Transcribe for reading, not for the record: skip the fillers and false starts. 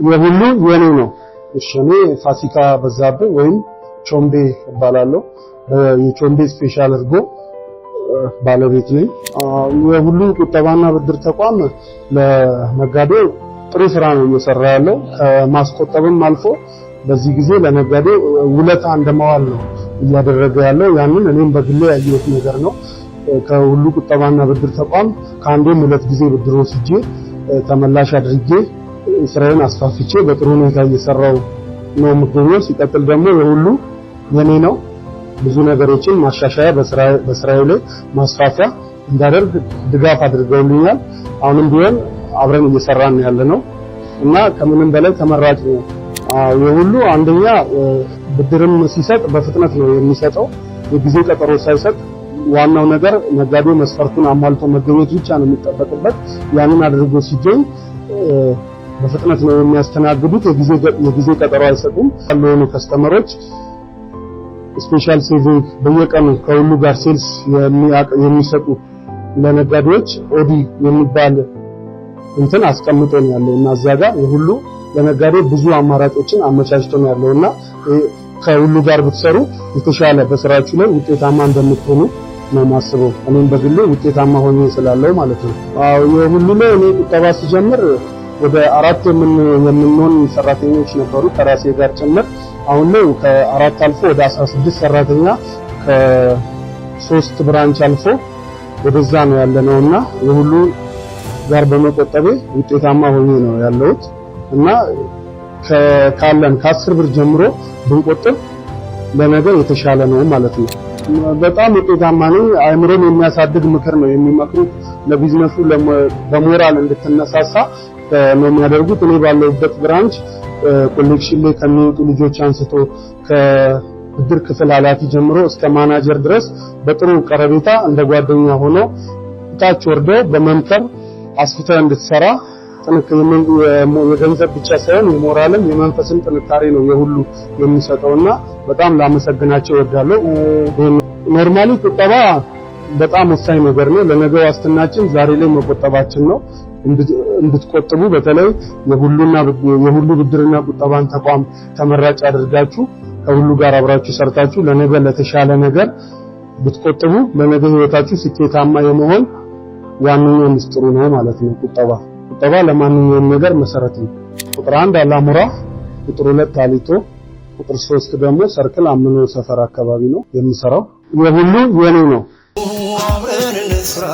የሁሉ የኔ ነው። እሺ እኔ ፋሲካ በዛብህ ወይም ቾምቤ እባላለሁ። የቾምቤ ስፔሻል እርጎ ባለቤት ነኝ። የሁሉ ቁጠባና ብድር ተቋም ለነጋዴው ጥሩ ስራ ነው እየሰራ ያለው። ከማስቆጠብም አልፎ በዚህ ጊዜ ለነጋዴው ውለታ እንደማዋል ነው እያደረገ ያለው። ያንን እኔም በግሌ ያየሁት ነገር ነው። ከሁሉ ቁጠባና ብድር ተቋም ከአንዴም ሁለት ጊዜ ብድር ወስጄ ተመላሽ አድርጌ ስራዬን አስፋፍቼ በጥሩ ሁኔታ እየሰራው ነው የምገኘው። ሲቀጥል ደግሞ የሁሉ የኔ ነው ብዙ ነገሮችን ማሻሻያ በስራዬ ላይ ማስፋፊያ እንዳደርግ ድጋፍ አድርገውልኛል። አሁንም ቢሆን አብረን እየሰራን ያለነው እና ከምንም በላይ ተመራጭ ነው። የሁሉ አንደኛ ብድርም ሲሰጥ በፍጥነት ነው የሚሰጠው። የጊዜ ቀጠሮ ሳይሰጥ ዋናው ነገር ነጋዴው መስፈርቱን አሟልቶ መገኘት ብቻ ነው የሚጠበቅበት። ያንን አድርጎ ሲገኝ በፍጥነት ነው የሚያስተናግዱት። የጊዜ ቀጠሮ አይሰጡም። ያለውን ከስተመሮች ስፔሻል ሴቪንግ በየቀኑ ከሁሉ ጋር ሴልስ የሚሰጡ ለነጋዴዎች ኦዲ የሚባል እንትን አስቀምጦ ነው ያለውና እዛ ጋር የሁሉ ለነጋዴ ብዙ አማራጮችን አመቻችቶ ነው ያለውና ከሁሉ ጋር ብትሰሩ የተሻለ በስራችሁ ላይ ውጤታማ እንደምትሆኑ ነው ማስበው። እኔም በግሌ ውጤታማ ሆኜ ስላለው ማለት ነው። የሁሉ ላይ እኔ ቁጠባ ሲጀምር ወደ 4 የምንሆን ሰራተኞች ነበሩ ከራሴ ጋር ጭምር። አሁን ላይ ከ4 አልፎ ወደ 16 ሰራተኛ ከ3 ብራንች አልፎ ወደዛ ነው ያለነውና የሁሉ ጋር በመቆጠቤ ውጤታማ ሆኜ ነው ያለሁት እና ካለን ከ10 ብር ጀምሮ ብንቆጥብ ለነገ የተሻለ ነው ማለት ነው። በጣም ውጤታማ ነኝ። አይምሮን የሚያሳድግ ምክር ነው የሚመክሩት። ለቢዝነሱ በሞራል እንድትነሳሳ ነው የሚያደርጉት። እኔ ባለሁበት ብራንች ኮሌክሽን ላይ ከሚወጡ ልጆች አንስቶ ከብድር ክፍል ኃላፊ ጀምሮ እስከ ማናጀር ድረስ በጥሩ ቀረቤታ እንደ ጓደኛ ሆኖ ታች ወርዶ በመምከር አስፍተህ እንድትሰራ የገንዘብ ብቻ ሳይሆን የሞራልም የመንፈስም ጥንካሬ ነው የሁሉ የሚሰጠውና በጣም ላመሰግናቸው እወዳለሁ። ኖርማሊ ቁጠባ በጣም ወሳኝ ነገር ነው። ለነገ ዋስትናችን ዛሬ ላይ መቆጠባችን ነው። እንድትቆጥቡ በተለይ የሁሉ ብድርና ቁጠባን ተቋም ተመራጭ አድርጋችሁ ከሁሉ ጋር አብራችሁ ሰርታችሁ ለነገ ለተሻለ ነገር ብትቆጥቡ ለነገ ህይወታችሁ ስኬታማ የመሆን ዋነኛው ምስጢሩ ነው ማለት ነው። ቁጠባ ለማንኛውም ነገር መሰረት ነው። ቁጥር 1 አላሙራ፣ ቁጥር 2 አሊቶ፣ ቁጥር 3 ደግሞ ሰርክል አምኖ ሰፈር አካባቢ ነው የምሰራው። የሁሉ የኔ ነው። አብረን እንስራ